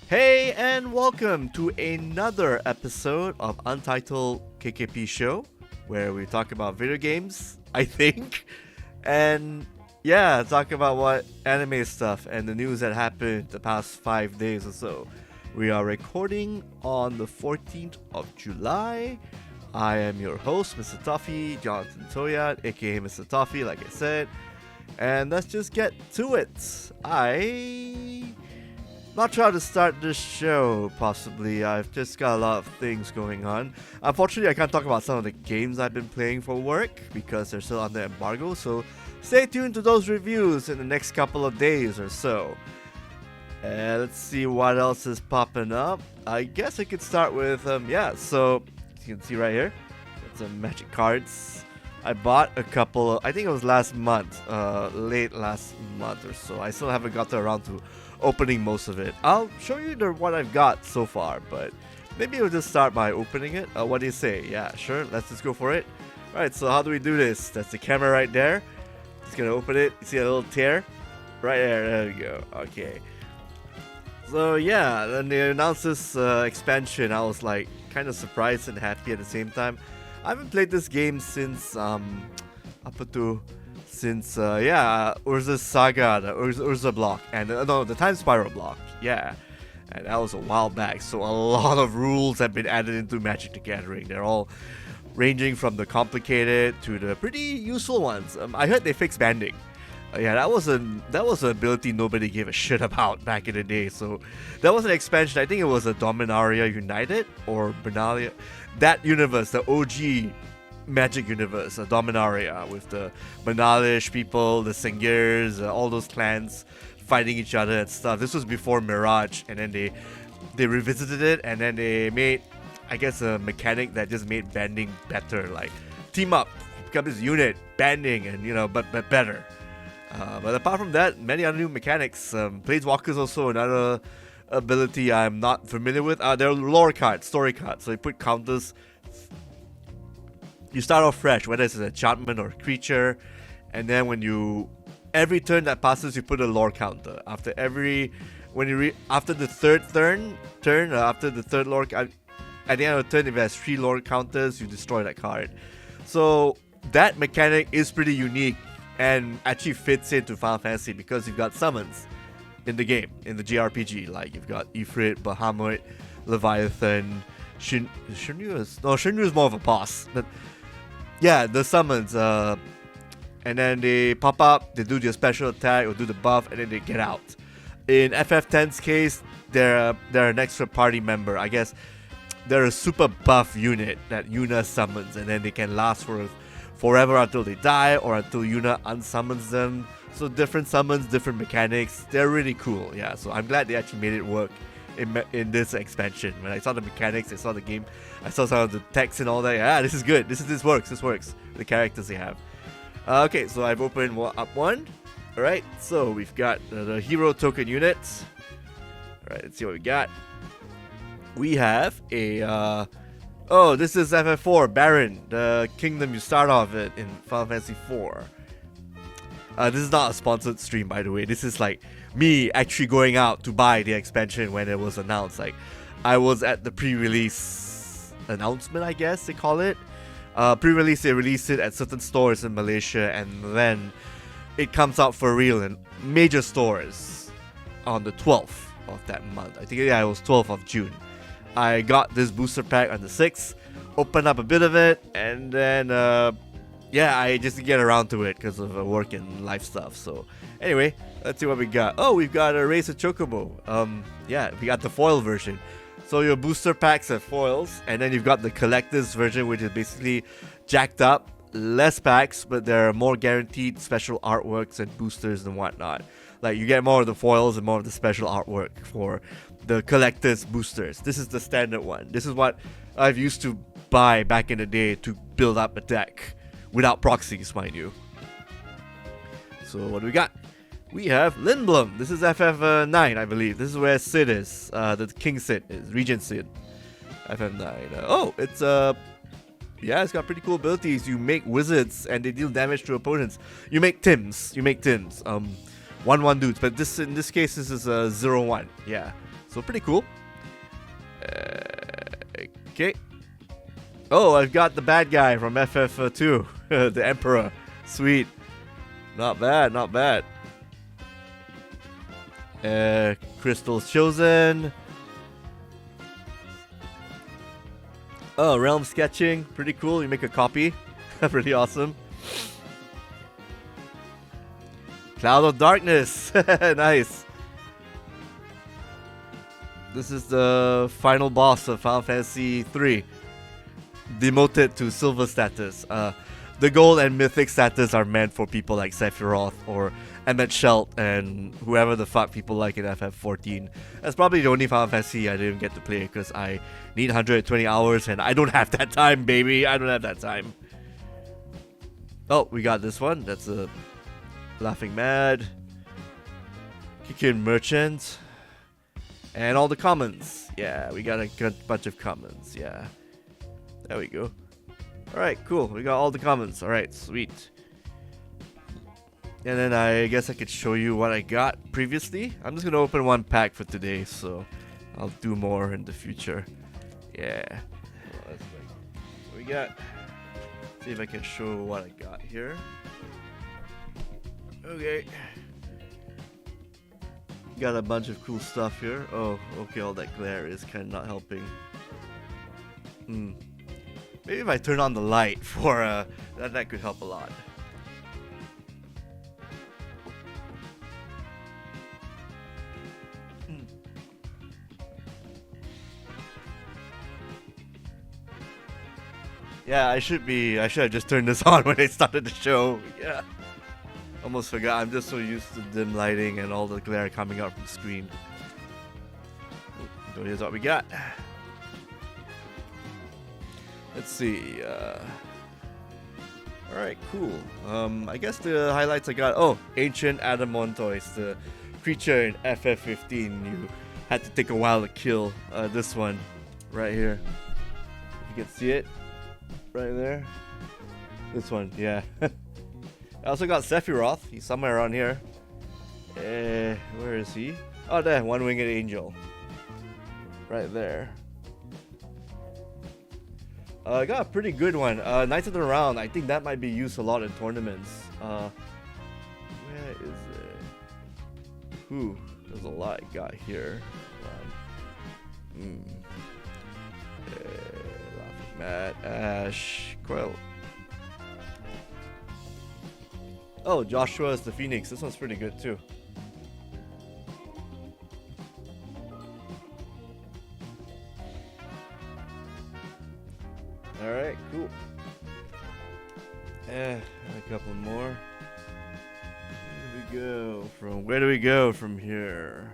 Hey, and welcome to another episode of Untitled KKP show, where we talk about video games, I think, and yeah, talk about what anime stuff and the news that happened the past 5 days or so. We are recording on the 14th of July. I am your host, Mr. Toffee, Jonathan Toyat, aka Mr. Toffee, like I said, and let's just get to it. Not try to start this show, possibly. I've just got a lot of things going on. Unfortunately, I can't talk about some of the games I've been playing for work because they're still under embargo, so stay tuned to those reviews in the next couple of days or so. Let's see what else is popping up. I guess I could start with, so you can see right here, it's some Magic cards. I bought a couple, I think it was last month, late last month or so. I still haven't gotten around to opening most of it. I'll show you what I've got so far, but maybe we'll just start by opening it. What do you say? Yeah, sure, let's just go for it. Alright, so how do we do this? That's the camera right there. Just gonna open it. You see a little tear? Right there we go. Okay. So yeah, then they announced this expansion. I was like kind of surprised and happy at the same time. I haven't played this game since Urza's Saga, the Urza block, and the Time Spiral block, yeah. And that was a while back, so a lot of rules have been added into Magic the Gathering. They're all ranging from the complicated to the pretty useful ones. I heard they fixed banding. Yeah, that was an ability nobody gave a shit about back in the day. So that was an expansion. I think it was a Dominaria United or Benalia. That universe, the OG Magic universe, Dominaria, with the Benalish people, the Sengirs, all those clans fighting each other and stuff. This was before Mirage, and then they revisited it, and then they made, I guess, a mechanic that just made banding better. Like team up, become this unit, banding, and but better. But apart from that, many other new mechanics. Planeswalkers also another ability I'm not familiar with. They're lore cards, story cards. So you put counters. You start off fresh, whether it's an enchantment or a creature, and then every turn that passes, you put a lore counter. After the third turn, after the third lore, at the end of the turn, if it has 3 lore counters, you destroy that card. So that mechanic is pretty unique and actually fits into Final Fantasy because you've got summons in the game, in the JRPG. Like you've got Ifrit, Bahamut, Leviathan, Shinryu is more of a boss, but yeah, the summons, and then they pop up, they do their special attack or do the buff, and then they get out. In FF10's case, they're an extra party member. I guess they're a super buff unit that Yuna summons, and then they can last for forever until they die or until Yuna unsummons them. So different summons, different mechanics. They're really cool, yeah. So I'm glad they actually made it work in this expansion. When I saw the mechanics, I saw the game, I saw some of the text and all that. Yeah, this is good. This works. The characters they have. Okay, so I've opened up one. All right, so we've got the hero token units. All right, let's see what we got. We have a this is FF4 Baron, the kingdom you start off in Final Fantasy 4. This is not a sponsored stream, by the way. This is like me actually going out to buy the expansion when it was announced. Like, I was at the pre-release announcement, I guess they call it. Pre-release, they released it at certain stores in Malaysia, and then it comes out for real in major stores on the 12th of that month. I think, yeah, it was 12th of June. I got this booster pack on the 6th, opened up a bit of it, and then I just didn't get around to it because of work and life stuff. So anyway, let's see what we got. Oh, we've got a Race of Chocobo. We got the foil version. So your booster packs have foils, and then you've got the collector's version, which is basically jacked up, less packs, but there are more guaranteed special artworks and boosters and whatnot. Like you get more of the foils and more of the special artwork for the collector's boosters. This is the standard one. This is what I've used to buy back in the day to build up a deck. Without proxies, mind you. So what do we got? We have Lindblom. This is FF9, I believe. This is where Sid is. The King Sid is. Regent Sid. FF9. It's got pretty cool abilities. You make wizards and they deal damage to opponents. You make Tims. 1/1 dudes. But in this case, this is a 0/1. Yeah. So pretty cool. Okay. Oh, I've got the bad guy from FF2, the Emperor. Sweet. Not bad, not bad. Crystals chosen. Oh, realm sketching. Pretty cool. You make a copy. Pretty awesome. Cloud of Darkness. Nice. This is the final boss of Final Fantasy 3. Demoted to silver status. The gold and mythic status are meant for people like Sephiroth or Emmett Shelt and whoever the fuck people like in FF14. That's probably the only Final Fantasy I didn't get to play because I need 120 hours and I don't have that time, baby. I don't have that time. Oh, we got this one. That's a Laughing Mad, Kickin' Merchant, and all the commons. Yeah, we got a good bunch of commons. Yeah, there we go. Alright, cool. We got all the commons. Alright, sweet. And then I guess I could show you what I got previously. I'm just gonna open one pack for today, so I'll do more in the future. Yeah. What we got? See if I can show what I got here. Okay. Got a bunch of cool stuff here. Oh, okay, all that glare is kind of not helping. Maybe if I turn on the light for that could help a lot. Yeah, I should have just turned this on when I started the show. Yeah. Almost forgot. I'm just so used to dim lighting and all the glare coming out from the screen. So here's what we got. Let's see. Alright, cool. I guess the highlights I got. Oh, Ancient Adamontoise, the creature in FF15 you had to take a while to kill. This one right here. You can see it right there. This one, yeah. I also got Sephiroth. He's somewhere around here. Where is he? Oh, there, one-winged angel. Right there. I got a pretty good one. Knights of the Round. I think that might be used a lot in tournaments. Where is it? Ooh, there's a lot I got here. Laughing Mad, Ash, Quill. Oh, Joshua is the Phoenix. This one's pretty good too. Alright, cool. A couple more. Where do we go from here?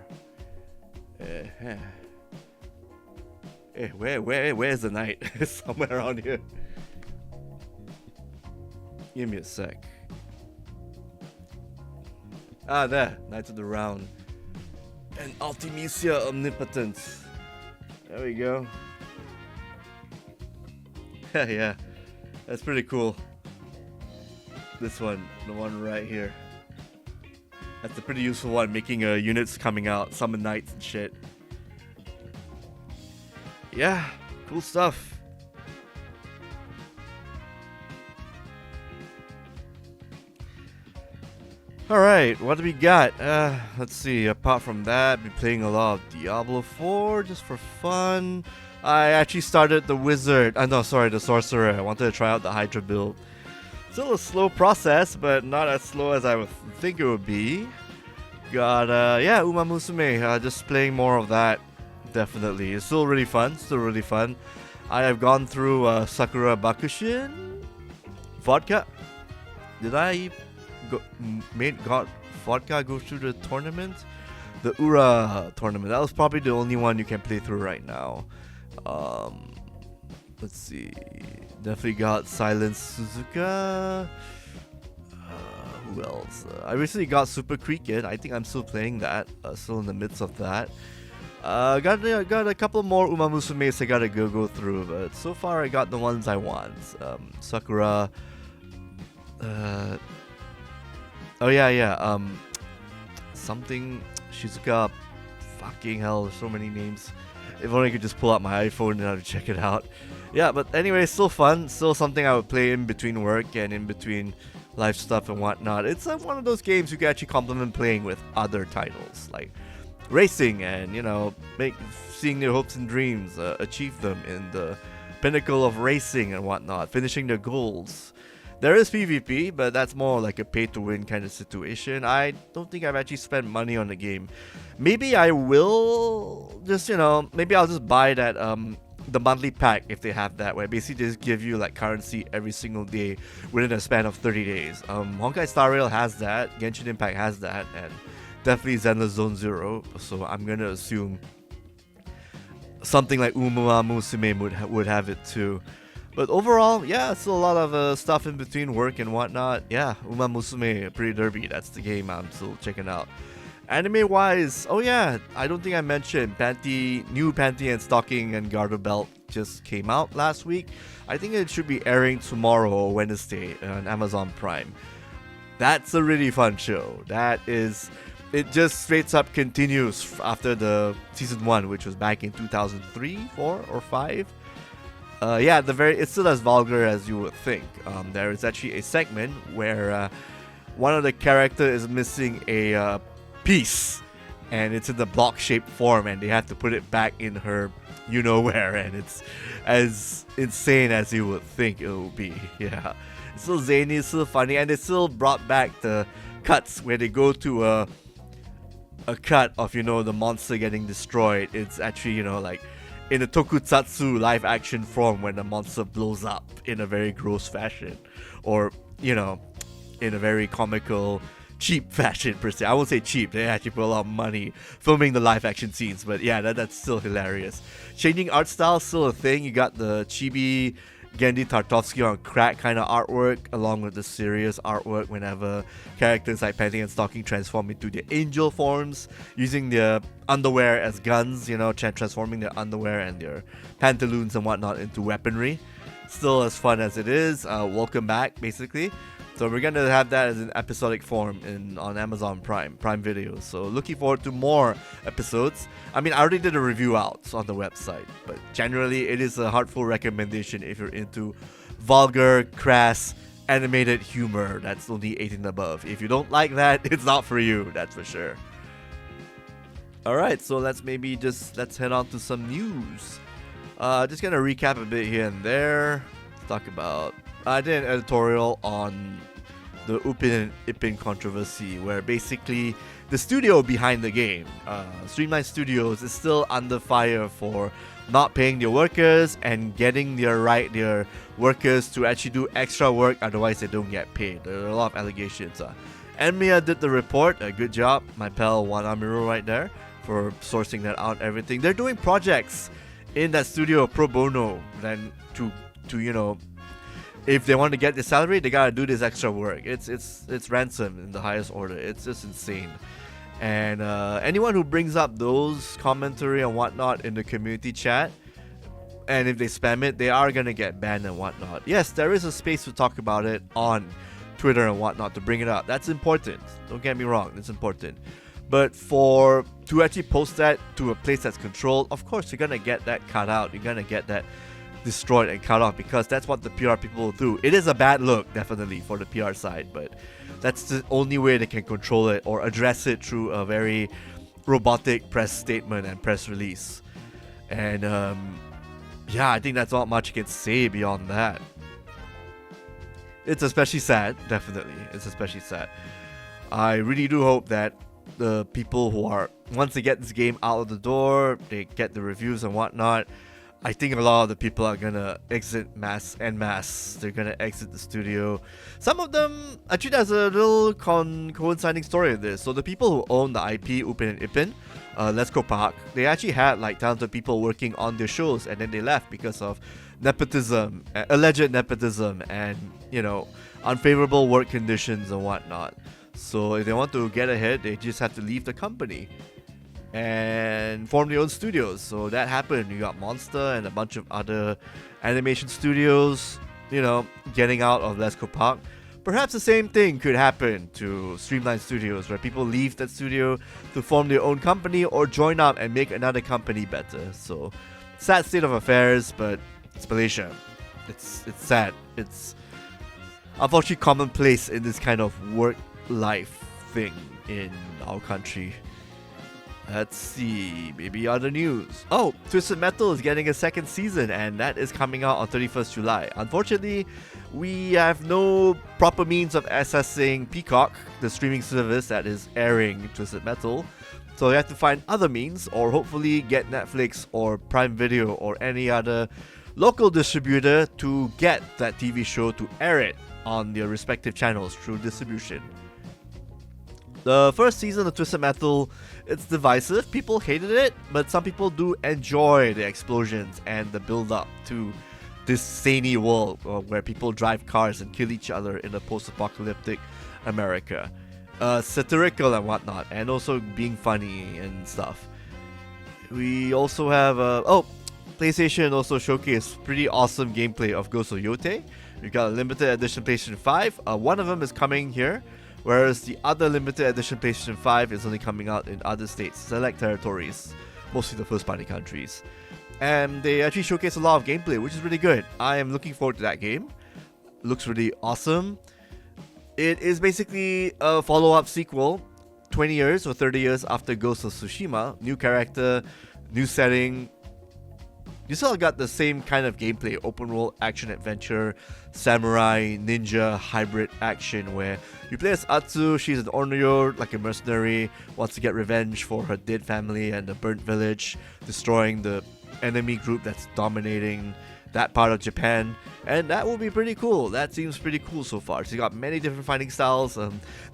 Where's the knight? Somewhere around here. Give me a sec. Ah, there. Knights of the Round. And Ultimisia Omnipotence. There we go. Yeah, that's pretty cool. This one, the one right here. That's a pretty useful one, making units coming out, summon knights and shit. Yeah, cool stuff. Alright, what do we got? Let's see, apart from that, been playing a lot of Diablo 4 just for fun. I actually started the Wizard, the Sorcerer. I wanted to try out the Hydra build. Still a slow process, but not as slow as I would think it would be. Got, Uma Musume, just playing more of that, definitely. It's still really fun, I have gone through Sakura Bakushin Vodka. Did I got Vodka go through the tournament? The Ura tournament. That was probably the only one you can play through right now. Let's see. Definitely got Silence Suzuka. Who else? I recently got Super Cricket. I think I'm still playing that. Still in the midst of that. Got a couple more Uma Musumes I gotta go through, but so far I got the ones I want. Sakura. Something Shizuka Fucking hell, so many names. If only I could just pull out my iPhone and check it out. Yeah, but anyway, still fun. Still something I would play in between work and in between life stuff and whatnot. It's one of those games you can actually complement playing with other titles, like racing and, seeing your hopes and dreams, achieve them in the pinnacle of racing and whatnot, finishing their goals. There is PvP, but that's more like a pay-to-win kind of situation. I don't think I've actually spent money on the game. Maybe I will just, maybe I'll just buy that, the monthly pack if they have that, where basically just give you like currency every single day within a span of 30 days. Honkai Star Rail has that, Genshin Impact has that, and definitely Zenless Zone Zero. So I'm gonna assume something like Uma Musume would have it too. But overall, yeah, still a lot of stuff in between work and whatnot. Yeah, Uma Musume Pretty Derby, that's the game I'm still checking out. Anime wise, oh yeah, I don't think I mentioned new Panty and Stocking and Garter Belt just came out last week. I think it should be airing tomorrow or Wednesday on Amazon Prime. That's a really fun show. It just straight up continues after the season 1, which was back in 2003, 4 or 5. Yeah, it's still as vulgar as you would think. There is actually a segment where one of the characters is missing a piece, and it's in the block-shaped form, and they have to put it back in her you-know-where, and it's as insane as you would think it would be. Yeah, it's still zany, it's still funny, and they still brought back the cuts where they go to a cut of, the monster getting destroyed. It's actually, like in a tokusatsu live action form when the monster blows up in a very gross fashion, or in a very comical, cheap fashion per se. I won't say cheap, they actually put a lot of money filming the live action scenes, but yeah, that's still hilarious. Changing art style is still a thing. You got the chibi Gendy Tartovsky on crack kind of artwork, along with the serious artwork whenever characters like Panty and Stocking transform into their angel forms, using their underwear as guns, transforming their underwear and their pantaloons and whatnot into weaponry. Still as fun as it is. Welcome back, basically. So we're gonna have that as an episodic form on Amazon Prime Video. So looking forward to more episodes. I mean, I already did a review out on the website, but generally it is a heartful recommendation if you're into vulgar, crass, animated humor that's only 18 and above. If you don't like that, it's not for you, that's for sure. Alright, so let's head on to some news. Just gonna recap a bit here and there. Talk about I did an editorial on the Upin and Ipin controversy, where basically the studio behind the game, Streamline Studios, is still under fire for not paying their workers and getting their workers to actually do extra work, otherwise they don't get paid. There are a lot of allegations. Enmia did the report, a good job, my pal Wanamiru right there, for sourcing that out, everything. They're doing projects in that studio pro bono, then to if they want to get the salary, they gotta do this extra work. It's ransom in the highest order. It's just insane. And anyone who brings up those commentary and whatnot in the community chat, and if they spam it, they are gonna get banned and whatnot. Yes, there is a space to talk about it on Twitter and whatnot, to bring it up. That's important. Don't get me wrong, it's important. But to actually post that to a place that's controlled, of course you're gonna get that cut out. You're gonna get that destroyed and cut off, because that's what the PR people will do. It is a bad look, definitely, for the PR side, but that's the only way they can control it or address it, through a very robotic press statement and press release. And yeah, I think that's not much you can say beyond that. It's especially sad, definitely. It's especially sad. I really do hope that the people who are, once they get this game out of the door, they get the reviews and whatnot, I think a lot of the people are gonna exit en masse. They're gonna exit the studio. Some of them, actually, there's a little coinciding story in this. So the people who own the IP Upin and Ipin, Let's Go Park, they actually had like talented people working on their shows, and then they left because of nepotism, alleged nepotism, and unfavorable work conditions and whatnot. So if they want to get ahead, they just have to leave the company and form their own studios. So that happened. You got Monster and a bunch of other animation studios, getting out of Let's Go Park. Perhaps the same thing could happen to Streamline Studios, where people leave that studio to form their own company or join up and make another company better. So, sad state of affairs, but it's Malaysia. It's sad. It's unfortunately commonplace in this kind of work-life thing in our country. Let's see, maybe other news. Oh, Twisted Metal is getting a second season, and that is coming out on 31st July. Unfortunately, we have no proper means of accessing Peacock, the streaming service that is airing Twisted Metal. So we have to find other means, or hopefully get Netflix or Prime Video or any other local distributor to get that TV show to air it on their respective channels through distribution. The first season of Twisted Metal, it's divisive. People hated it, but some people do enjoy the explosions and the build-up to this zany world where people drive cars and kill each other in a post-apocalyptic America. Satirical and whatnot, and also being funny and stuff. We also have... PlayStation also showcased pretty awesome gameplay of Ghost of Yotei. We've got a limited edition PlayStation 5. One of them is coming here, whereas the other limited edition PlayStation 5 is only coming out in other states, select territories, mostly the first party countries. And they actually showcase a lot of gameplay, which is really good. I am looking forward to that game. Looks really awesome. It is basically a follow-up sequel, 20 years or 30 years after Ghost of Tsushima. New character, new setting. You still got the same kind of gameplay, open world action adventure, samurai, ninja, hybrid action where you play as Atsu. She's an Onryo, like a mercenary, wants to get revenge for her dead family and the burnt village, destroying the enemy group that's dominating that part of Japan. And that will be pretty cool. That seems pretty cool so far. So you got many different fighting styles,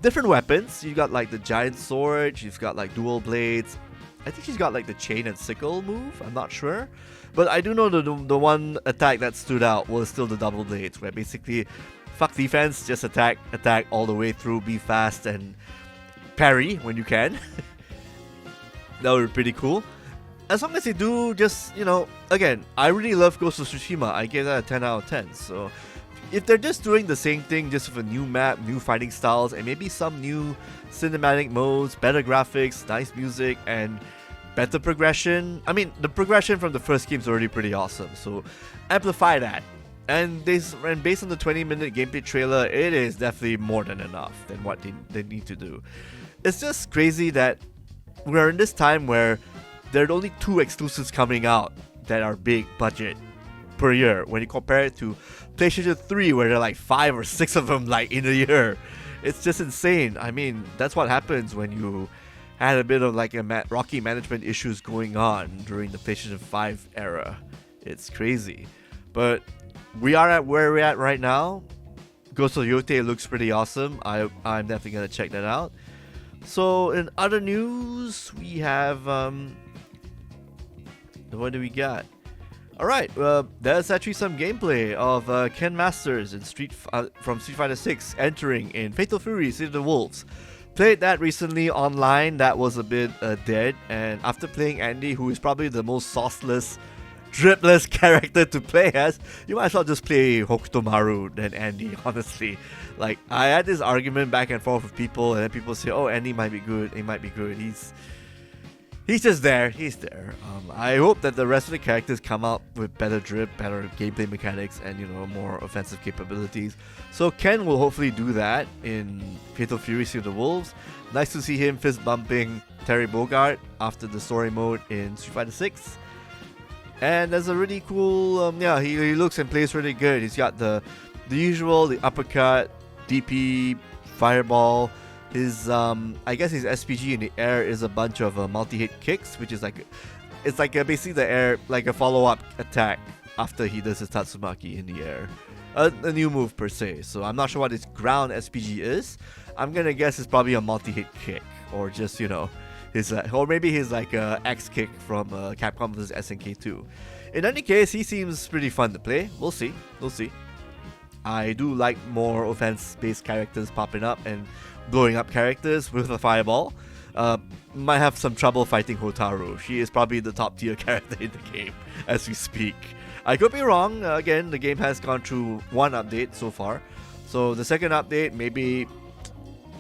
different weapons. You got like the giant sword, she's got like dual blades. I think she's got like the chain and sickle move, I'm not sure. But I do know the one attack that stood out was still the double blades, where basically, fuck defense, just attack all the way through, be fast, and parry when you can. That would be pretty cool. As long as they do just, again, I really love Ghost of Tsushima. I gave that a 10 out of 10. So if they're just doing the same thing, just with a new map, new fighting styles, and maybe some new cinematic modes, better graphics, nice music, and better progression. I mean, the progression from the first game is already pretty awesome, so amplify that. And based on the 20-minute gameplay trailer, it is definitely more than enough than what they need to do. It's just crazy that we're in this time where there are only 2 exclusives coming out that are big budget per year, when you compare it to PlayStation 3, where there are like 5 or 6 of them like in a year. It's just insane. I mean, that's what happens when you had a bit of like rocky management issues going on during the PlayStation 5 era. It's crazy. But we are at where we're at right now. Ghost of Yotei looks pretty awesome. I'm definitely going to check that out. So in other news, we have... what do we got? Alright, there's actually some gameplay of Ken Masters in from Street Fighter 6 entering in Fatal Fury City of the Wolves. Played that recently online. That was a bit dead, and after playing Andy, who is probably the most sauceless, dripless character to play as, you might as well just play Hokuto Maru than Andy, honestly. Like, I had this argument back and forth with people, and then people say, oh, Andy might be good, he might be good. He's just there, he's there. I hope that the rest of the characters come out with better drip, better gameplay mechanics, and more offensive capabilities. So Ken will hopefully do that in Fatal Fury City of the Wolves. Nice to see him fist bumping Terry Bogard after the story mode in Street Fighter 6. And there's a really cool, he looks and plays really good. He's got the usual, the uppercut, DP, fireball. His I guess his SPG in the air is a bunch of multi-hit kicks, which is basically the air, like a follow-up attack after he does his Tatsumaki in the air. A new move per se. So I'm not sure what his ground SPG is. I'm gonna guess it's probably a multi-hit kick, or just his or maybe his X kick from Capcom vs SNK 2. In any case, he seems pretty fun to play. We'll see. I do like more offense-based characters popping up and blowing up characters with a fireball. Might have some trouble fighting Hotaru. She is probably the top tier character in the game as we speak. I could be wrong. Again, the game has gone through one update so far, So the second update, maybe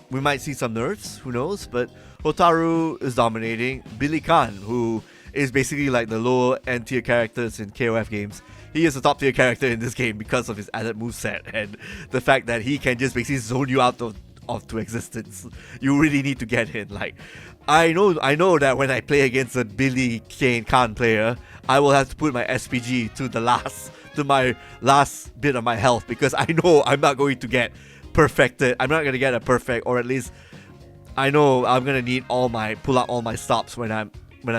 we might see some nerfs, who knows, but Hotaru is dominating. Billy Khan, who is basically like the lower end tier characters in KOF games, he is a top tier character in this game because of his added moveset and the fact that he can just basically zone you out of to existence. You really need to get him. Like, I know that when I play against a Billy Khan player, I will have to put my SPG to my last bit of my health, because I know I'm not going to get perfected. I'm not going to get a perfect, or at least I know I'm going to need pull out all my stops when I'm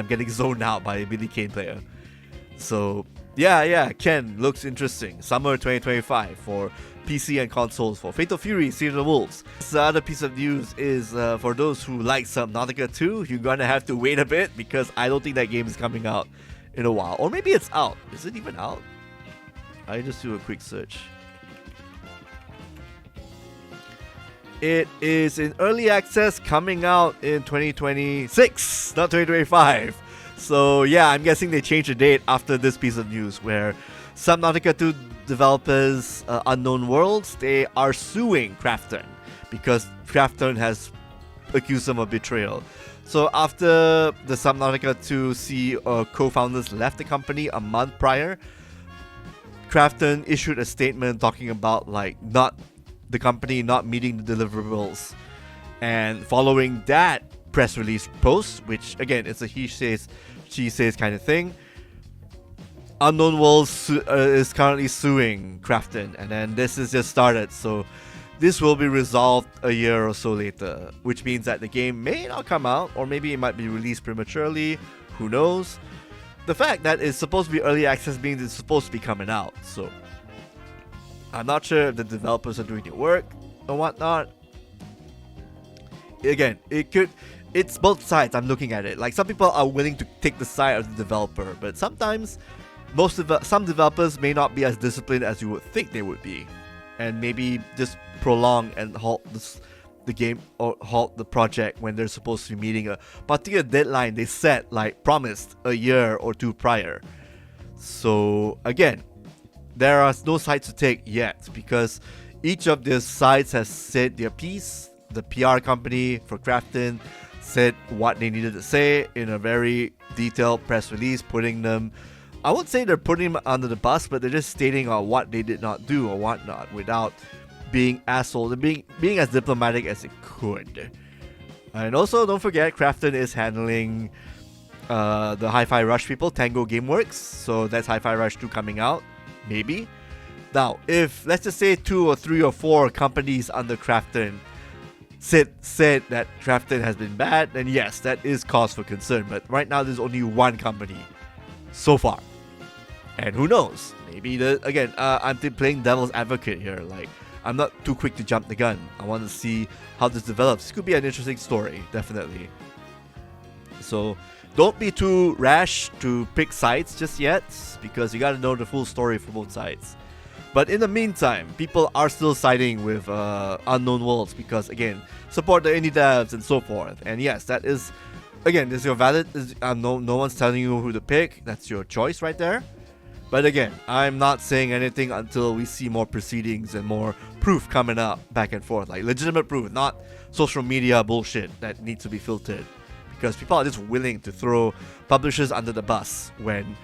getting zoned out by a Billy Kane player. So yeah, Ken looks interesting. Summer 2025 for PC and consoles for Fatal Fury, Seed of the Wolves. The other piece of news is for those who like Subnautica 2, you're gonna have to wait a bit, because I don't think that game is coming out in a while. Or maybe it's out. Is it even out? I just do a quick search. It is in early access, coming out in 2026, not 2025. So yeah, I'm guessing they changed the date after this piece of news, where Subnautica 2 developers Unknown Worlds, they are suing Krafton because Krafton has accused them of betrayal. So after the Subnautica 2 co-founders left the company a month prior, Krafton issued a statement talking about the company not meeting the deliverables. And following that press release post, which again, it's a he says, she says kind of thing, Unknown Worlds is currently suing Krafton, and then this is just started, so this will be resolved a year or so later, which means that the game may not come out, or maybe it might be released prematurely, who knows. The fact that it's supposed to be early access means it's supposed to be coming out, so I'm not sure if the developers are doing their work or whatnot. Again, it's both sides. I'm looking at it. Like, some people are willing to take the side of the developer, but sometimes some developers may not be as disciplined as you would think they would be, and maybe just prolong and halt the game or halt the project when they're supposed to be meeting a particular deadline they set, like promised a year or two prior. So again, there are no sides to take yet, because each of these sides has said their piece. The PR company for Krafton said what they needed to say in a very detailed press release, putting them, I won't say they're putting them under the bus, but they're just stating what they did not do or whatnot without being assholes and being as diplomatic as it could. And also, don't forget, Krafton is handling the Hi-Fi Rush people, Tango Gameworks, so that's Hi-Fi Rush 2 coming out, maybe. Now, if, let's just say 2 or 3 or 4 companies under Krafton said that Krafton has been bad, then yes, that is cause for concern. But right now, there's only one company so far. And who knows? Maybe I'm playing devil's advocate here. Like, I'm not too quick to jump the gun. I want to see how this develops. This could be an interesting story, definitely. So don't be too rash to pick sides just yet, because you got to know the full story for both sides. But in the meantime, people are still siding with Unknown Worlds because, again, support the indie devs and so forth. And yes, that is, again, this is your valid. No one's telling you who to pick. That's your choice right there. But again, I'm not saying anything until we see more proceedings and more proof coming up back and forth. Like legitimate proof, not social media bullshit that needs to be filtered. Because people are just willing to throw publishers under the bus when,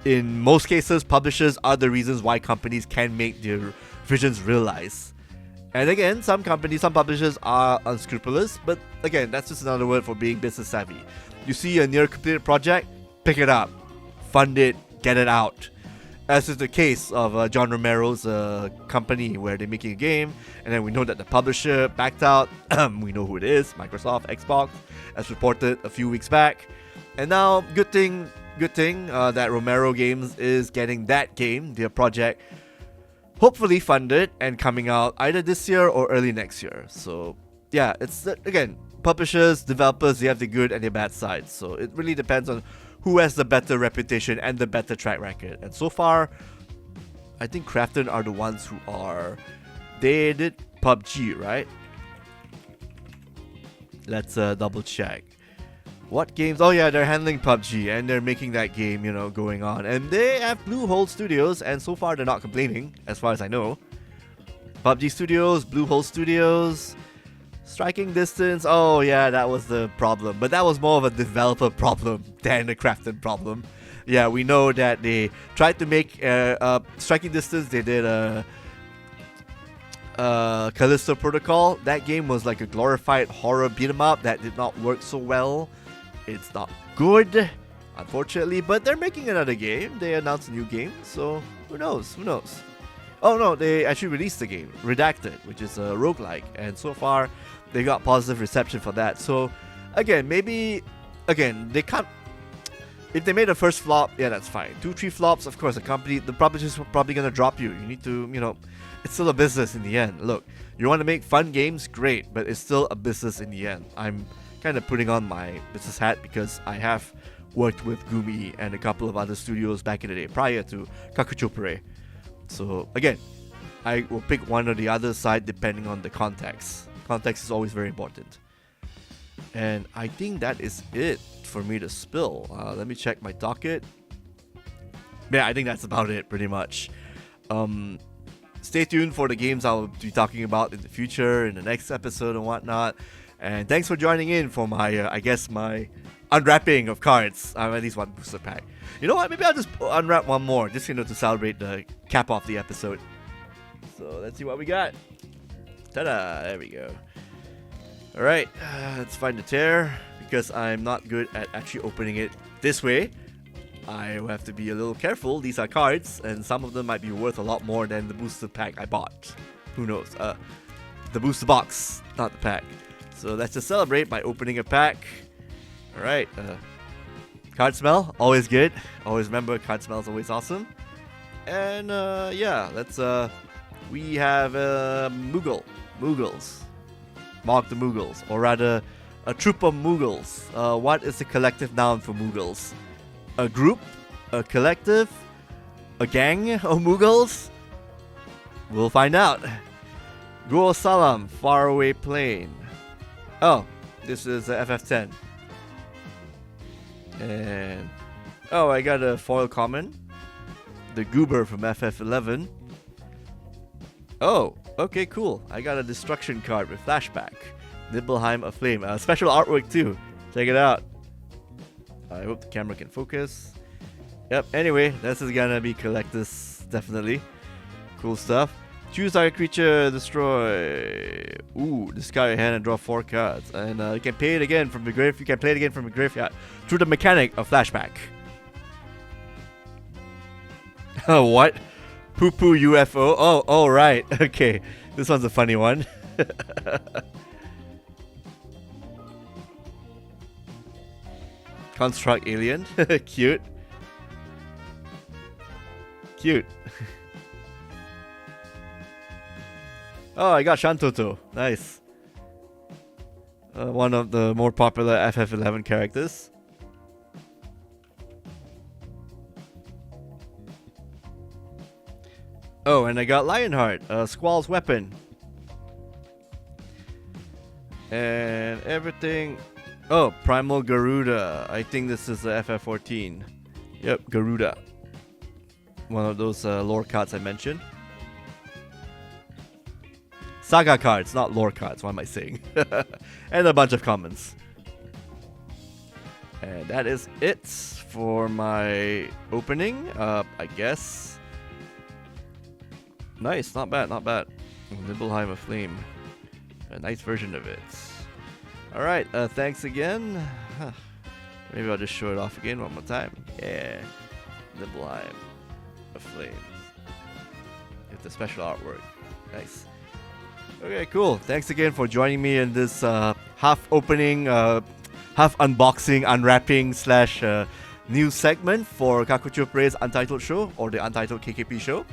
in most cases, publishers are the reasons why companies can make their visions realized. And again, some publishers are unscrupulous, but again, that's just another word for being business savvy. You see a near completed project, pick it up, fund it, get it out. As is the case of John Romero's company, where they're making a game, and then we know that the publisher backed out. We know who it is, Microsoft, Xbox, as reported a few weeks back. And now, good thing that Romero Games is getting that game, their project, hopefully funded and coming out either this year or early next year. So yeah, it's, again, publishers, developers, they have the good and the bad sides. So it really depends on who has the better reputation and the better track record. And so far, I think Krafton are the ones who are, they did PUBG, right? Let's double check. What games? Oh yeah, they're handling PUBG and they're making that game, going on. And they have Bluehole Studios, and so far they're not complaining, as far as I know. PUBG Studios, Bluehole Studios, Striking Distance. Oh yeah, that was the problem. But that was more of a developer problem than a crafting problem. Yeah, we know that they tried to make Striking Distance. They did a Callisto Protocol. That game was like a glorified horror beat 'em up that did not work so well. It's not good, unfortunately, but they're making another game. They announced a new game, so who knows? Who knows? Oh no, they actually released the game, Redacted, which is a roguelike, and so far they got positive reception for that. So again, maybe they can't. If they made a first flop, yeah, that's fine. 2-3 flops, of course, the publisher's probably gonna drop you. You need to, it's still a business in the end. Look, you want to make fun games, great, but it's still a business in the end. I'm kind of putting on my business hat because I have worked with Gumi and a couple of other studios back in the day prior to Kakuchopurei. So again, I will pick one or the other side depending on the context. Context is always very important. And I think that is it for me to spill. Let me check my docket. Yeah, I think that's about it pretty much. Stay tuned for the games I'll be talking about in the future, in the next episode and whatnot. And thanks for joining in for my, my unwrapping of cards. At least one booster pack. You know what? Maybe I'll just unwrap one more, just to celebrate the cap off the episode. So let's see what we got. Ta-da! There we go. All right, let's find the tear because I'm not good at actually opening it this way. I will have to be a little careful. These are cards, and some of them might be worth a lot more than the booster pack I bought. Who knows? The booster box, not the pack. So let's just celebrate by opening a pack. All right. Card smell, always good. Always remember, card smell is always awesome. And yeah, let's. We have Moogles. Mark the Moogles, or rather, a troop of Moogles. What is the collective noun for Moogles? A group, a collective, a gang of Moogles? We'll find out. Gul Salam, Faraway Plain. Oh, this is a FF10. And oh, I got a foil common. The Goober from FF11. Oh, okay, cool. I got a destruction card with flashback. Nibelheim Aflame. Special artwork too. Check it out. I hope the camera can focus. Yep, anyway, this is gonna be collectors, definitely. Cool stuff. Choose target creature, destroy. Ooh, discard your hand and draw 4 cards. And you can play it again from the grave. You can play it again from the graveyard through the mechanic of flashback. Oh, what? Poo poo UFO. Oh, right. Okay, this one's a funny one. Construct alien. Cute. Cute. Oh, I got Shantoto. Nice. One of the more popular FF11 characters. Oh, and I got Lionheart, Squall's weapon. And everything. Oh, Primal Garuda. I think this is the FF14. Yep, Garuda. One of those lore cards I mentioned. Saga cards, not lore cards, what am I saying? And a bunch of commons. And that is it for my opening, I guess. Nice, not bad, not bad. Nibelheim of Flame. A nice version of it. Alright, thanks again. Maybe I'll just show it off again one more time. Yeah. Nibelheim of Flame. With the special artwork. Nice. Okay, cool. Thanks again for joining me in this half opening, half unboxing, unwrapping / news segment for Kakuchopurei's Untitled show, or the Untitled KKP show.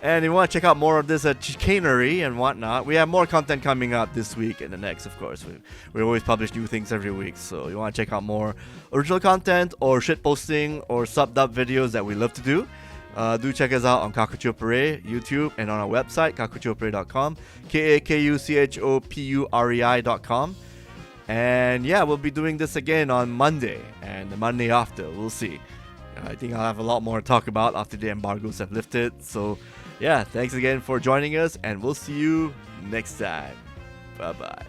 And if you want to check out more of this chicanery and whatnot, we have more content coming up this week and the next, of course. We always publish new things every week, so you want to check out more original content or shitposting or sub-dub videos that we love to do. Do check us out on Kakuchopurei, YouTube, and on our website, kakuchopurei.com, kakuchopurei.com. And yeah, we'll be doing this again on Monday and the Monday after. We'll see. I think I'll have a lot more to talk about after the embargoes have lifted. So yeah, thanks again for joining us, and we'll see you next time. Bye bye.